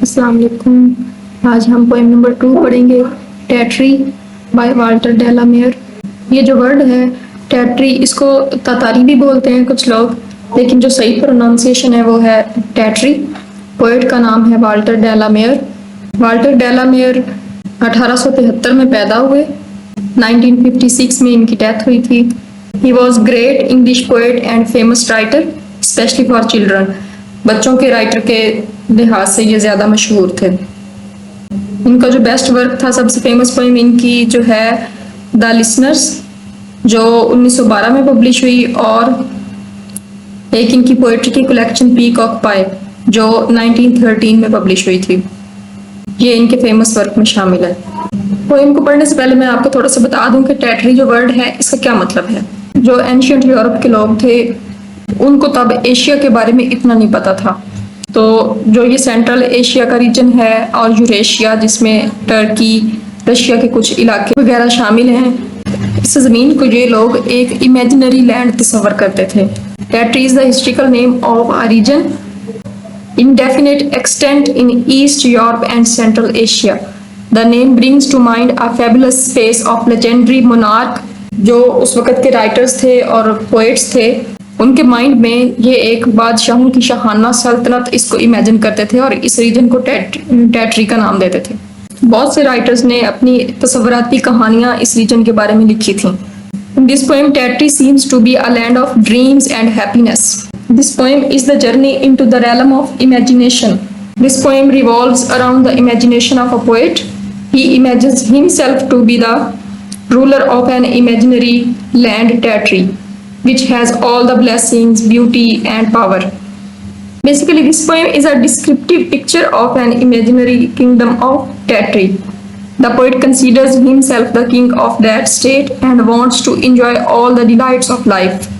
अस्सलाम वालेकुम। आज हम पोएम नंबर 2 पढ़ेंगे, टैट्री बाय वाल्टर डेलामेयर। ये जो वर्ड है टैट्री, इसको तातारी भी बोलते हैं कुछ लोग, लेकिन जो सही प्रोनाउंसिएशन है वो है टैट्री। पोएट का नाम है वाल्टर डेलामेयर। वाल्टर डेलामेयर 1873 में पैदा हुए, 1956 में इनकी डेथ हुई थी। He was great English poet and famous writer specially for children. बच्चों के राइटर के लिहाज से ये ज्यादा मशहूर थे। इनका जो बेस्ट वर्क था, सबसे फेमस पोएम इनकी जो है द लिसनर्स, जो 1912 में पब्लिश हुई, और एक इनकी पोएट्री की कलेक्शन पीकॉक पाई जो 1913 में पब्लिश हुई थी। ये इनके फेमस वर्क में शामिल है। पोएम को पढ़ने से पहले मैं आपको थोड़ा सा बता दूं कि टैट्री जो वर्ड है इसका क्या मतलब है। जो एंशियंट यूरोप के लोग थे उनको तब एशिया के बारे में इतना नहीं पता था, तो जो ये सेंट्रल एशिया का रीजन है और यूरेशिया जिसमें टर्की, रशिया के कुछ इलाके वगैरह शामिल हैं, इस ज़मीन को ये लोग एक इमेजिनरी लैंड तस्वर करते थे। Tartary is the historical name of a region indefinite extent in East Europe and Central Asia. The name brings to mind a fabulous space of legendary monarch. जो उस वक़्त के राइटर्स थे और पोएट्स थे, उनके माइंड में ये एक बादशाहों की शाहाना सल्तनत इसको इमेजिन करते थे और इस रीजन को टैट्री का नाम देते थे। बहुत से राइटर्स ने अपनी तस्वराती कहानियां इस रीजन के बारे में लिखी थी। This poem Tatry seems to be a land of dreams and happiness. This poem is the journey into the realm of imagination. This poem revolves around the imagination of a poet. He imagines himself to be the ruler of an imaginary land, Tatry, which has all the blessings, beauty, and power. Basically, this poem is a descriptive picture of an imaginary kingdom of Tatry. The poet considers himself the king of that state and wants to enjoy all the delights of life.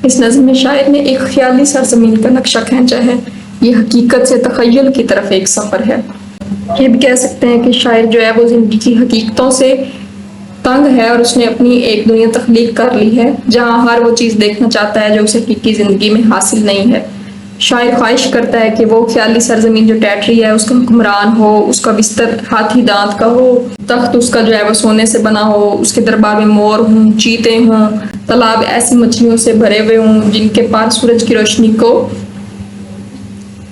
इस नज़्म में शायर ने एक ख्याली सरजमीन का नक्शा खींचा है। ये हकीकत से तखय्युल की तरफ एक सफ़र है। ये भी कह सकते हैं कि शायर जो है वो ज़िंदगी की हकीकतों से तंग है और उसने अपनी एक दुनिया तख्लीक कर ली है जहाँ हर वो चीज़ देखना चाहता है जो उसे हकीकी ज़िंदगी में हासिल नहीं है। शायर ख्वाहिश करता है कि वो ख्याली सरजमीन जो टैट्री है उसका हुक्मरान हो, उसका बिस्तर हाथी दांत का हो, तख्त उसका जो है वो सोने से बना हो, उसके दरबार में मोर हों, चीते हों, तालाब ऐसी मछलियों से भरे हुए हों जिनके पार सूरज की रोशनी को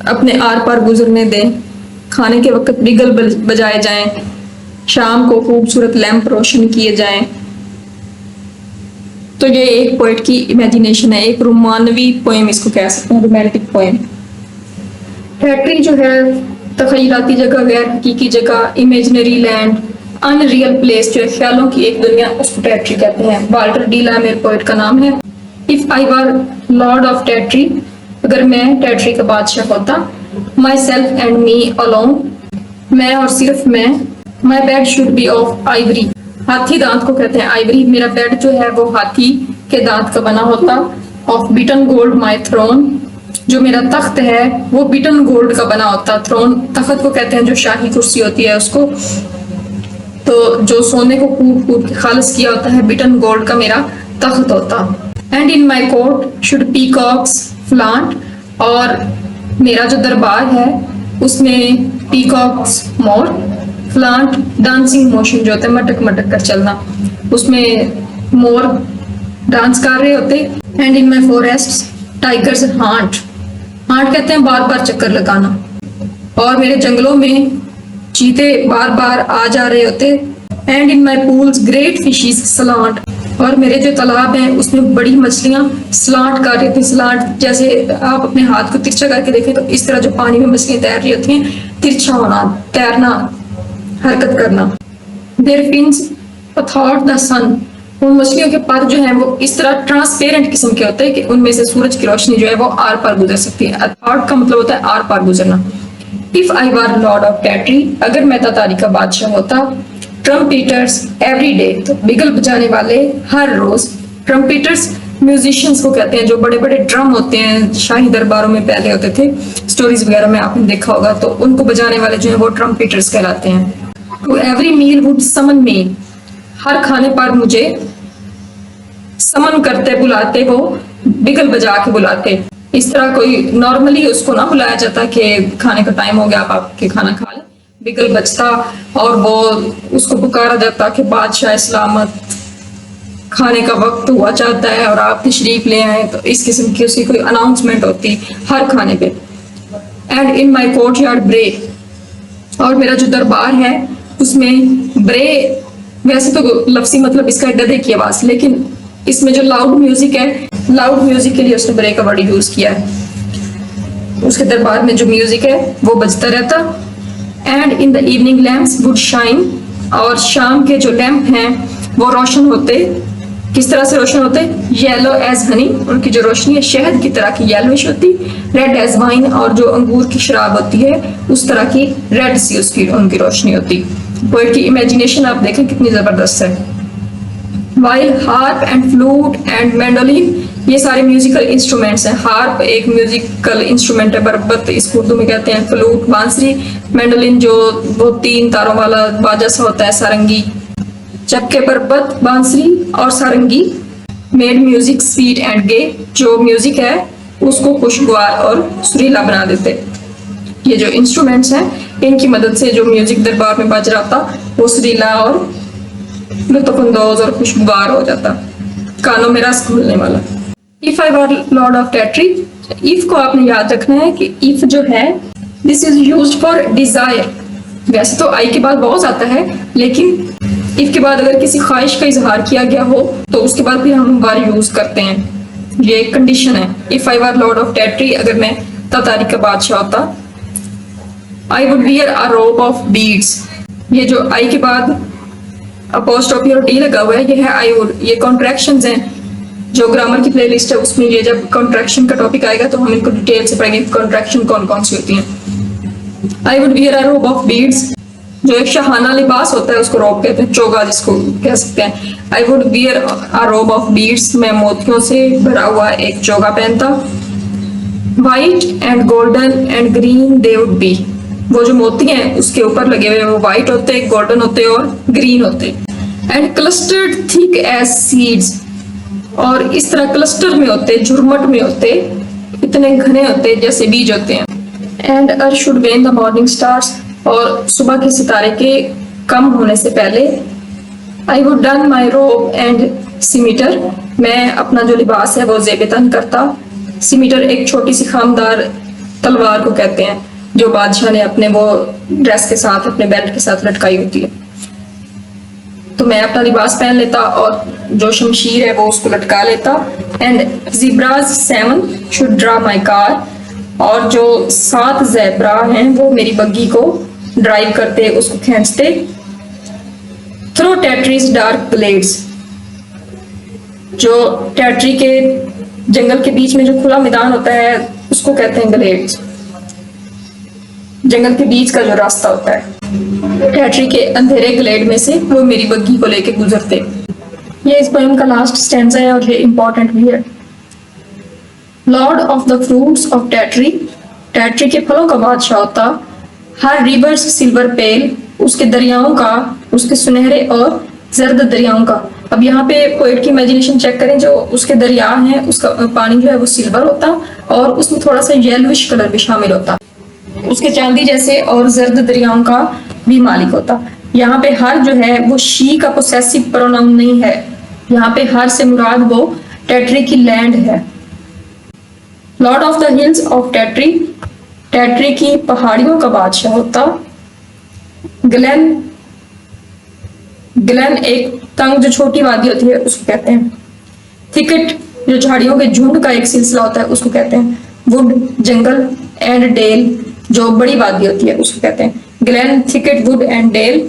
अपने आर पार गुजरने दें, खाने के वक्त बिगल बजाए जाएं, शाम को खूबसूरत लैंप रोशन किए जाएं। तो ये एक पोएट की इमेजिनेशन है, एक रोमानवी पोएम इसको कह सकते हैं, रोमांटिक पोएम। टैट्री जो है तखयलाती जगह, गैर हकीकी जगह, इमेजिनरी लैंड, अनरियल प्लेस जो है ख्यालों की एक दुनिया, उसको टैट्री कहते हैं। वाल्टर डेलामेयर पोएट का नाम है। If I were lord of Tartary, अगर मैं टैट्री का बादशाह होता, myself and me alone, मैं और सिर्फ मैं, my bed should be of ivory, हाथी दांत को कहते हैं आइवरी, मेरा बेड जो है वो हाथी के दांत का बना होता। Of beaten gold my throne, जो मेरा तख्त है वो बीटन गोल्ड का बना होता। थ्रोन तख्त को कहते हैं जो शाही कुर्सी होती है उसको, तो जो सोने को कूट कूट के खालिस किया होता है, बीटन गोल्ड का मेरा तख्त होता। And in my court should peacocks flaunt, और मेरा जो दरबार है उसमें पीकॉक्स मोर, फ्लांट डांसिंग मोशन जो होता है मटक मटक कर चलना, उसमें मोर डांस कर रहे होते। And in my forest tigers haunt, haunt कहते हैं बार बार चक्कर लगाना, और मेरे जंगलों में चीते बार बार आ जा रहे होते। And in my pools great fishes slant, और मेरे जो तालाब हैं उसमें बड़ी मछलियां स्लांट कर रही थी। स्लांट जैसे आप अपने हाथ को तिरछा करके देखें तो इस तरह जो पानी में मछलियां तैर रही होती हैं, तिरछा होना, तैरना, हरकत करना। देयर फिन्स अथॉट द सन, उन मछलियों के पर जो है वो इस तरह ट्रांसपेरेंट किस्म के होते हैं कि उनमें से सूरज की रोशनी जो है वो आर पार गुजर सकती है। अथॉट का मतलब होता है आर पार गुजरना। If I were lord of Tartary, अगर मैं तातारी का बादशाह होता, ट्रम्पेटर्स एवरी डे, तो बिगल बजाने वाले हर रोज। ट्रम्पेटर्स म्यूजिशियंस को कहते हैं, जो बड़े बड़े ड्रम होते हैं शाही दरबारों में पहले होते थे, स्टोरीज वगैरह में आपने देखा होगा, तो उनको बजाने वाले जो है वो ट्रम्पेटर्स कहलाते हैं। टू एवरी मील वुड समन मी, हर खाने पर मुझे समन करते बुलाते, वो बिगल बजा के बुलाते। इस तरह कोई नॉर्मली उसको ना बुलाया जाता कि खाने का टाइम हो गया, आप आपके खाना खा लें। बिगल बजता और वो उसको पुकारा जाता कि बादशाह सलामत, खाने का वक्त हुआ चाहता है और आप तशरीफ ले आए। तो इस किस्म की उसकी कोई अनाउंसमेंट होती हर खाने पे। And in my court yard ब्रे, और मेरा जो दरबार है उसमें ब्रे, वैसे तो लफ्सी मतलब इसका गधे की आवाज, लेकिन इसमें जो लाउड म्यूजिक है, लाउड म्यूजिक के लिए उसने ब्रे का वर्ड यूज किया है। उसके दरबार में जो म्यूजिक है वो बजता रहता। And in the evening lamps would shine, और शाम के जो लैंप हैं वो रोशन होते। किस तरह से रोशन होते? येलो एज हनी, उनकी जो रोशनी है शहद की तरह की येलोइश होती। रेड एज वाइन, और जो अंगूर की शराब होती है उस तरह की रेड सी उसकी उनकी रोशनी होती। पोएट की इमेजिनेशन आप देखें कितनी जबरदस्त है। While harp and flute and mandolin, ये सारे म्यूजिकल इंस्ट्रूमेंट्स हैं। हार्प एक म्यूजिकल इंस्ट्रूमेंट है, बरबत इसको उर्दू में कहते हैं। फ्लूट बांसुरी, मैंडोलिन जो वो 3 तारों वाला बाजा सा होता है, सारंगी। जबकि बरबत, बांसुरी और सारंगी मेड म्यूजिक स्वीट एंड गे, जो म्यूजिक है उसको खुशगवार और सुरीला बना देते। ये जो इंस्ट्रूमेंट्स हैं इनकी मदद से जो म्यूजिक दरबार में बज रहा था वो सुरीला और लुत्फअंदोज और खुशगवार हो जाता, कानों में रस घुलने वाला। If I were lord of Tartary, if को आपने याद रखना है कि इफ जो है this is used for desire. वैसे तो आई के बाद बहुत आता है, लेकिन इफ के बाद अगर किसी ख्वाहिश का इजहार किया गया हो तो उसके बाद भी हम बार यूज करते हैं। ये एक कंडीशन है। If I were lord of Tartary, अगर मैं ततारी का बादशाह होता, I would wear a robe of beads. ये जो आई के बाद अपोस्ट्रोफी और डी लगा हुआ है, ये है आई वुड। ये कॉन्ट्रैक्शंस हैं, जो ग्रामर की प्लेलिस्ट है उसमें ये जब कॉन्ट्रैक्शन का टॉपिक आएगा तो हम इनको डिटेल से पढ़ेंगे कॉन्ट्रैक्शन कौन कौन सी होती हैं। I would wear a robe of beads, जो एक शाहाना लिबास होता है उसको रोब कहते हैं, चोगा जिसको कह सकते हैं। I would wear a robe of beads, मैं मोतियों से भरा हुआ एक चोगा पहनता। White and golden and green they would be, वो जो मोती हैं उसके ऊपर लगे हुए वो व्हाइट होते, गोल्डन होते और ग्रीन होते। And clustered thick as seeds, और इस तरह क्लस्टर में होते, झुरमट में होते, इतने घने होते जैसे बीज होते हैं। And earth should when the morning stars, और सुबह के सितारे के कम होने से पहले। आई वुड डन माई रोब एंड सिमीटर, मैं अपना जो लिबास है वो ज़ेब-ए-तन करता। सिमीटर एक छोटी सी खामदार तलवार को कहते हैं जो बादशाह ने अपने वो ड्रेस के साथ, अपने बेल्ट के साथ लटकाई होती है। तो मैं अपना लिबास पहन लेता और जो शमशीर है वो उसको लटका लेता। And zebras 7 should draw my car, और जो 7 ज़ेब्रा हैं वो मेरी बग्गी को ड्राइव करते, उसको खींचते। थ्रू टेट्रीज डार्क ग्लेड्स, जो टेट्री के जंगल के बीच में जो खुला मैदान होता है उसको कहते हैं ग्लेड्स। जंगल के बीच का जो रास्ता होता है, टेट्री के अंधेरे ग्लेड में से वो मेरी बग्गी को लेके गुजरते। ये इस पोएम का लास्ट स्टैंजा है और ये इंपॉर्टेंट भी है। Lord of the fruits of Tartary, Tartary के फलों का बादशाह होता। हर रिवर्स सिल्वर पेल, उसके दरियाओं का, उसके सुनहरे और जर्द दरियाओं का। अब यहाँ पे पोएट की इमेजिनेशन चेक करें, जो उसके दरिया हैं उसका पानी जो है वो सिल्वर होता और उसमें थोड़ा सा येलोइश कलर भी शामिल होता। उसके चांदी जैसे और जर्द दरियाओं का भी मालिक होता। यहाँ पे हर जो है वो शी का पोसेसिव प्रोनाउन नहीं है, यहाँ पे हर से मुराद वो टेट्री की लैंड है। Lord of the hills of Tartary, Tartary की पहाड़ियों का बादशाह होता। ग्लेन, ग्लेन एक तंग जो छोटी वादी होती है उसको कहते हैं। थिकेट जो झाड़ियों के झुंड का एक सिलसिला होता है उसको कहते हैं। वुड जंगल, एंड डेल जो बड़ी वादी होती है उसको कहते हैं। Glen, thicket, wood and dell,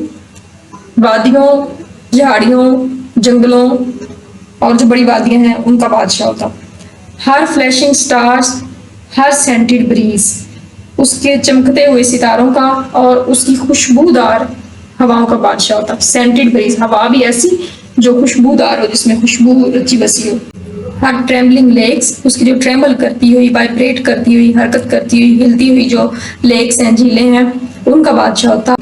वादियों, झाड़ियों, जंगलों और जो बड़ी वादियां हैं उनका बादशाह होता। हर flashing stars, her scented bridge, उसके चमकते हुए सितारों का और उसकी खुशबूदार हवाओं का बादशाह होता। सेंटेड ब्रीज, हवा भी ऐसी जो खुशबूदार हो, जिसमें खुशबू रची बसी हो। हर ट्रेम्बलिंग लेक्स, उसकी जो ट्रेम्बल करती हुई, वाइब्रेट करती हुई, हरकत करती हुई, हिलती हुई जो लेक्स हैं, झीलें हैं, उनका बादशाह होता।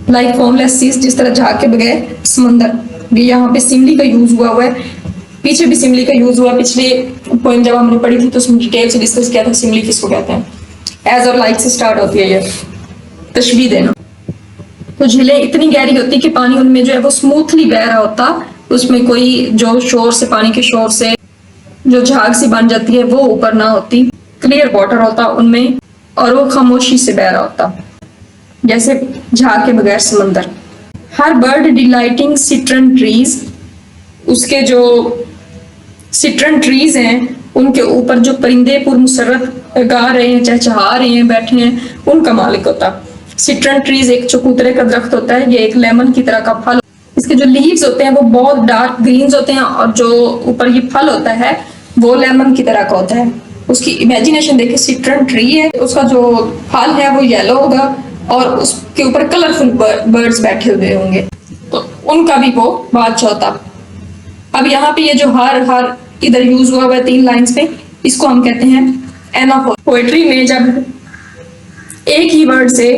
लाइक फॉर्मलेस सीज, जिस तरह झाग के बगैर समंदर। यहाँ पे सिमली का यूज हुआ है पीछे भी सिमली का यूज हुआ, पिछले पोएम जब हमने पढ़ी थी तो उसमें डिटेल से डिस्कस किया था सिमली किसको कहते हैं। एज और लाइक से स्टार्ट होती है ये तशबीह देना। तो झीलें इतनी गहरी होती कि पानी उनमें जो है वो स्मूथली बह रहा होता, उसमें कोई जो शोर से, पानी के शोर से जो झाग सी बन जाती है वो ऊपर ना होती, क्लियर वाटर होता उनमें, और वो खामोशी से बह रहा होता जैसे झाग के बगैर समंदर। हर बर्ड डिलाइटिंग सिट्रन ट्रीज, उसके जो सिट्रन ट्रीज हैं उनके ऊपर जो परिंदे पुरमुसरत गा रहे हैं, चहचहा रहे हैं, बैठे हैं, उनका मालिक होता। सिट्रन ट्रीज एक चकोतरे का दरख्त होता है, ये एक लेमन की तरह का फल। इसके जो लीव्स होते हैं वो बहुत डार्क ग्रीन होते हैं और जो ऊपर ये फल होता है वो लेमन की तरह का होता है। उसकी इमेजिनेशन देखिए, सिट्रन ट्री है, उसका जो फल है वो येलो होगा और उसके ऊपर कलरफुल बर्ड्स बैठे हुए होंगे, तो उनका भी वो बादशाह होता। अब यहाँ पे ये जो हर इधर यूज हुआ है 3 लाइंस पे, इसको हम कहते हैं एनाफोर। पोएट्री में जब एक ही वर्ड से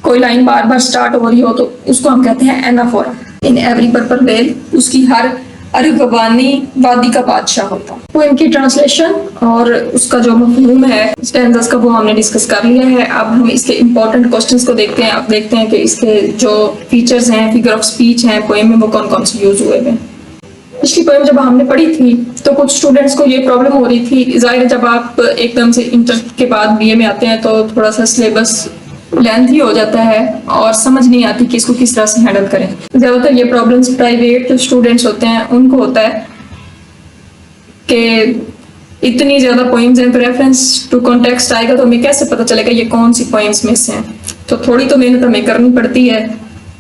कोई लाइन बार बार स्टार्ट हो रही हो तो उसको हम कहते हैं एनाफोरा। इन एवरी पर्पल वेल, उसकी हर अरगवानी वादी का बादशाह होता। वो इनकी ट्रांसलेशन और उसका जो मफहूम है स्टैंजास का वो हमने डिस्कस कर लिया है। अब हम इसके इंपॉर्टेंट क्वेश्चंस को देखते हैं। अब देखते हैं कि इसके जो फीचर्स हैं, फिगर ऑफ स्पीच हैं पोएम में, वो कौन कौन से यूज हुए हैं। पिछली पोएम जब हमने पढ़ी थी तो कुछ स्टूडेंट्स को ये प्रॉब्लम हो रही थी। जाहिर है जब आप एकदम से इंटर के बाद बीए में आते हैं तो थोड़ा सा सिलेबस लेंथी हो जाता है और समझ नहीं आती कि इसको किस तरह से हैंडल करें। ज्यादातर ये प्रॉब्लम्स प्राइवेट स्टूडेंट्स होते हैं उनको होता है कि इतनी ज्यादा पोएम्स हैं तो रेफरेंस टू कॉन्टेक्स्ट आएगा तो हमें कैसे पता चलेगा ये कौन सी पोएम्स में से हैं। तो थोड़ी तो मेहनत हमें करनी पड़ती है।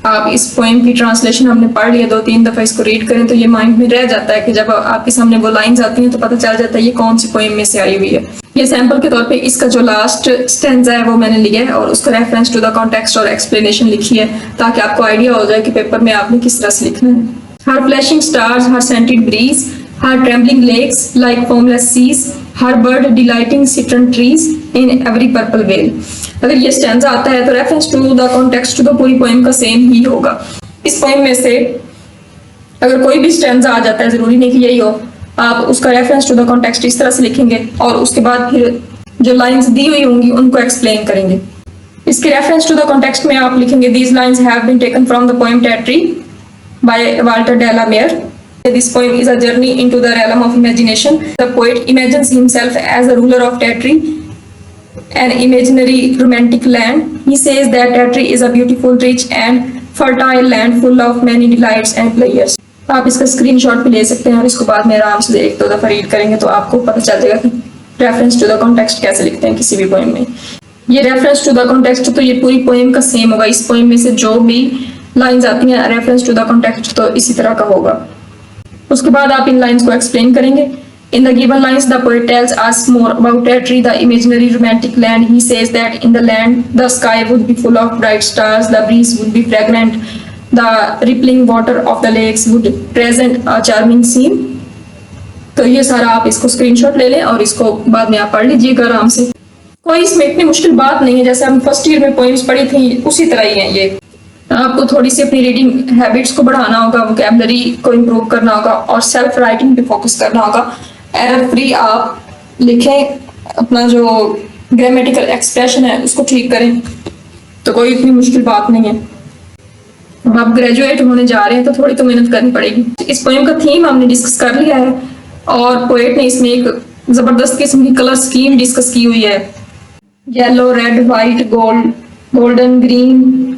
आप इस पोएम की ट्रांसलेशन हमने पढ़ लिया, 2-3 दफा इसको रीड करें तो ये माइंड में रह जाता है कि जब आपके सामने वो लाइंस आती हैं तो पता चल जाता है ये कौन सी पोएम में से आई हुई है। ये सैंपल के तौर पे इसका जो लास्ट स्टैंजा है वो मैंने लिया है और उसका रेफरेंस टू द कॉन्टेक्स्ट और एक्सप्लेनेशन लिखी है ताकि आपको आइडिया हो जाए कि पेपर में आपने किस तरह से लिखना है। Her flashing stars, her scented breeze, her trembling lakes like foamless seas, her bird delighting citron trees in every purple vale. अगर ये स्टैंजा आता है तो रेफरेंस टू द कॉन्टेक्स्ट तो पूरी पोएम का सेम ही होगा। इस पोएम में से अगर कोई भी स्टैंजा आ जाता है, जरूरी नहीं कि यही हो, आप उसका रेफरेंस टू द कॉन्टेक्स्ट इस तरह से लिखेंगे और उसके बाद फिर जो लाइंस दी हुई होंगी उनको एक्सप्लेन करेंगे। इसके रेफरेंस टू द कॉन्टेक्स्ट में आप लिखेंगे these lines have been taken from the poem Tartary by Walter de la Mare. This poem is a journey into the realm of imagination. The poet imagines himself as a ruler of Tatry, an imaginary romantic land. He says that Tatry is a beautiful, rich and fertile land full of many delights and pleasures. आप इसका screenshot भी ले सकते हैं और इसको बाद में आराम से 1-2 दफा रीड करेंगे तो आपको पता चल जाएगा कि रेफरेंस टू द कॉन्टेक्स्ट कैसे लिखते हैं किसी भी पोएम में। ये रेफरेंस टू द कॉन्टेक्स्ट तो ये पूरी पोएम का सेम होगा। इस पोएम में से जो भी लाइंस आती हैं रेफरेंस टू द कॉन्टेक्स्ट तो इसी तरह का होगा। उसके बाद आप इन लाइंस को एक्सप्लेन करेंगे। In the given lines, the poet tells us more about Tatry, the imaginary romantic land. He says that in the land, the sky would be full of bright stars, the breeze would be fragrant, the rippling water of the lakes would present a charming scene. तो ये सारा आप इसको screenshot ले लें और इसको बाद में आप पढ़ लीजिएगा आराम से। कोई इसमें इतनी मुश्किल बात नहीं है, जैसे हम फर्स्ट ईयर में पोएम्स पढ़ी थी उसी तरह ही है ये। आपको थोड़ी सी अपनी रीडिंग हैबिट्स को बढ़ाना होगा, वोकैबुलरी को इम्प्रूव करना होगा और सेल्फ राइटिंग पे फोकस करना होगा। एरर फ्री आप लिखें, अपना जो ग्रामेटिकल एक्सप्रेशन है उसको ठीक करें, तो कोई इतनी मुश्किल बात नहीं है। अब आप ग्रेजुएट होने जा रहे हैं तो थोड़ी तो मेहनत करनी पड़ेगी। इस पोएम का थीम हमने डिस्कस कर लिया है और पोएट ने इसमें एक जबरदस्त किस्म की कलर स्कीम डिस्कस की हुई है। Yellow, red, white, golden, green,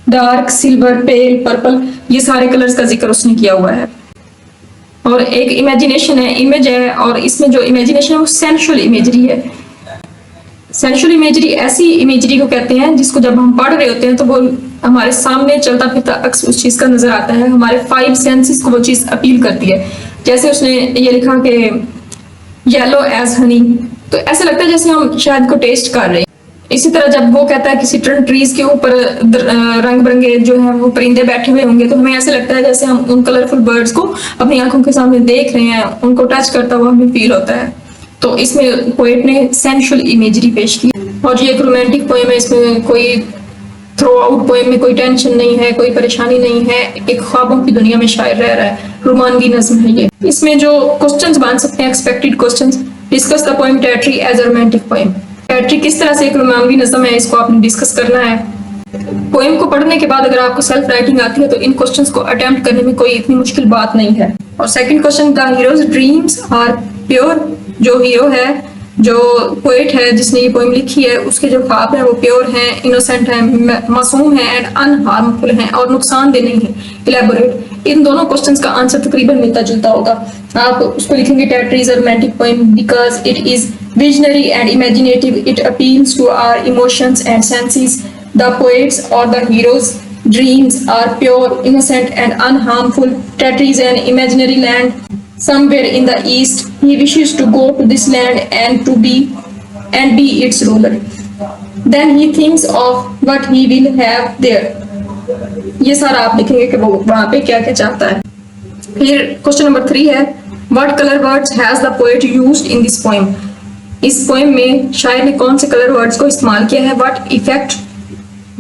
dark, silver, pale, purple, ये सारे कलर्स का जिक्र उसने किया हुआ है। और एक इमेजिनेशन है, इमेज है, और इसमें जो इमेजिनेशन है वो सेंसुअल इमेजरी है। सेंसुअल इमेजरी ऐसी इमेजरी को कहते हैं जिसको जब हम पढ़ रहे होते हैं तो वो हमारे सामने चलता फिरता अक्स उस चीज का नजर आता है, हमारे 5 सेंसेस को वो चीज अपील करती है। जैसे उसने ये लिखा कि येलो एज हनी, तो ऐसा लगता है जैसे हम शायद को टेस्ट कर रहे हैं। इसी तरह जब वो कहता है कि सिट्रन ट्रीज के ऊपर रंग बिरंगे जो है वो परिंदे बैठे हुए होंगे तो हमें ऐसे लगता है जैसे हम उन कलरफुल बर्ड्स को अपनी आंखों के सामने देख रहे हैं, उनको टच करता हुआ हमें फील होता है। तो इसमें पोएट ने सेंसुअल इमेजरी पेश की और ये एक रोमांटिक पोएम है, इसमें कोई थ्रू आउट पोएम में कोई टेंशन नहीं है, कोई परेशानी नहीं है, एक ख्वाबों की दुनिया में शायर रह रहा है, रोमानवी नज्म है ये। इसमें जो क्वेश्चंस बन सकते हैं expected questions, discuss the poem Tartary as a romantic poem. Tartary किस तरह से एक रोमानवी नज्म है, इसको आपने डिस्कस करना है। पोएम को पढ़ने के बाद अगर आपको सेल्फ राइटिंग आती है तो इन क्वेश्चंस को अटेम्प्ट करने में कोई इतनी मुश्किल बात नहीं है। और second question, the hero's dreams are pure. जो हीरो है, जो पोएट है जिसने ये पोएम लिखी है, उसके जो ख्वाब हैं वो प्योर हैं, इनोसेंट हैं, मासूम हैं एंड अनहार्मफुल हैं और नुकसानदेह नहीं है। इलेबोरेट। इन दोनों क्वेश्चंस का आंसर तकरीबन मिलता जुलता होगा। आप उसको लिखेंगे Tartary is a romantic poem because it is visionary and imaginative. It appeals to our emotions and senses. The poets or the hero's dreams are pure, innocent, and unharmful. Tetree is an imaginary land somewhere in the east. He wishes to go to this land and be its ruler. Then he thinks of what he will have there. ये सारा आप लिखेंगे कि वो वहाँ पे क्या क्या चाहता है। फिर क्वेश्चन नंबर 3 है, what color words has the poet used in this poem? इस पोएम में शायर ने कौन से कलर वर्ड्स को इस्तेमाल किया है। What effect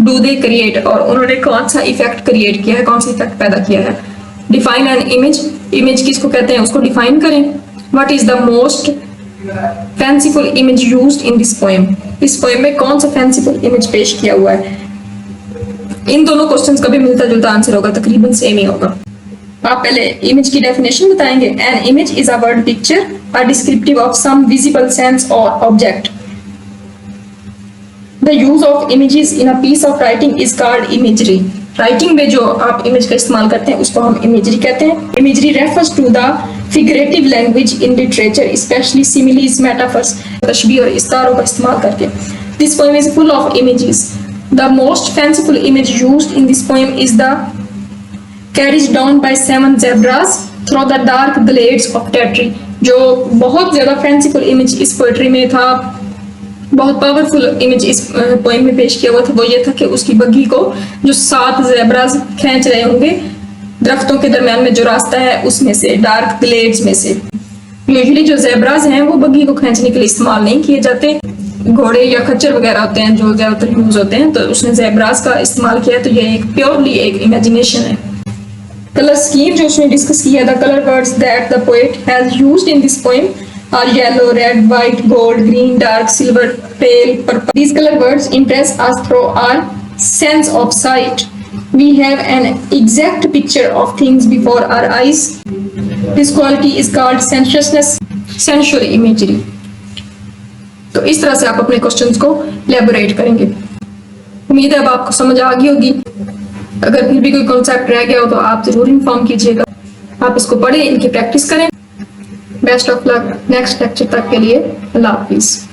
do they create, और उन्होंने कौन सा इफेक्ट क्रिएट किया है, कौन सा इफेक्ट पैदा किया है। Define an image. इमेज किसको कहते हैं, उसको डिफाइन करें। What is the most fanciful image used in this poem. इस पोएम में कौन सा फैंसीफुल इमेज पेश किया हुआ है। इन दोनों क्वेश्चंस का भी मिलता जुलता आंसर होगा, तकरीबन सेम ही होगा। आप पहले इमेज की डेफिनेशन बताएंगे। An image is a word picture are descriptive of some visible sense or object. The use of images in a piece of writing is called imagery. Writing में जो आप इमेज का इस्तेमाल करते हैं उसको हम इमेजरी कहते हैं। Imagery refers to the figurative language in literature, especially similes, metaphors, तशबीह और इस्तारों का इस्तेमाल करके। This poem is full of images. The most fanciful image used in this poem is the carriage down by 7 zebras through the dark glades of Tetree. जो बहुत ज्यादा fanciful image इस poetry में था, बहुत पावरफुल इमेज इस poem में पेश किया हुआ था, वो ये था कि उसकी बग्घी को जो 7 ज़ेब्रास खींच रहे होंगे दरख्तों के दरमियान में जो रास्ता है उसमें से, डार्क ग्लेड्स में से। यूजुअली जो ज़ेब्रास हैं वो बग्घी को खींचने के लिए इस्तेमाल नहीं किए जाते, घोड़े या खच्चर वगैरह होते हैं जो ज्यादातर यूज होते हैं, तो उसने ज़ेब्रास का इस्तेमाल किया। तो ये एक प्योरली एक इमेजिनेशन है। कलर स्कीम जो उसने डिस्कस किया, the colour words that the poet has used in this poem are yellow, red, white, gold, green, dark, silver, pale, purple. These color words impress us through our sense of sight. We have an exact picture of things before our eyes. This quality is called sensuousness, sensual imagery. तो इस तरह से आप अपने questions को elaborate करेंगे। उम्मीद है अब आपको समझ आ गई होगी। अगर फिर भी कोई कॉन्सेप्ट रह गया हो तो आप जरूर इन्फॉर्म कीजिएगा। आप इसको पढ़ें, इनकी प्रैक्टिस करें। Best of luck next lecture तक के लिए। अल्लाह हाफिज।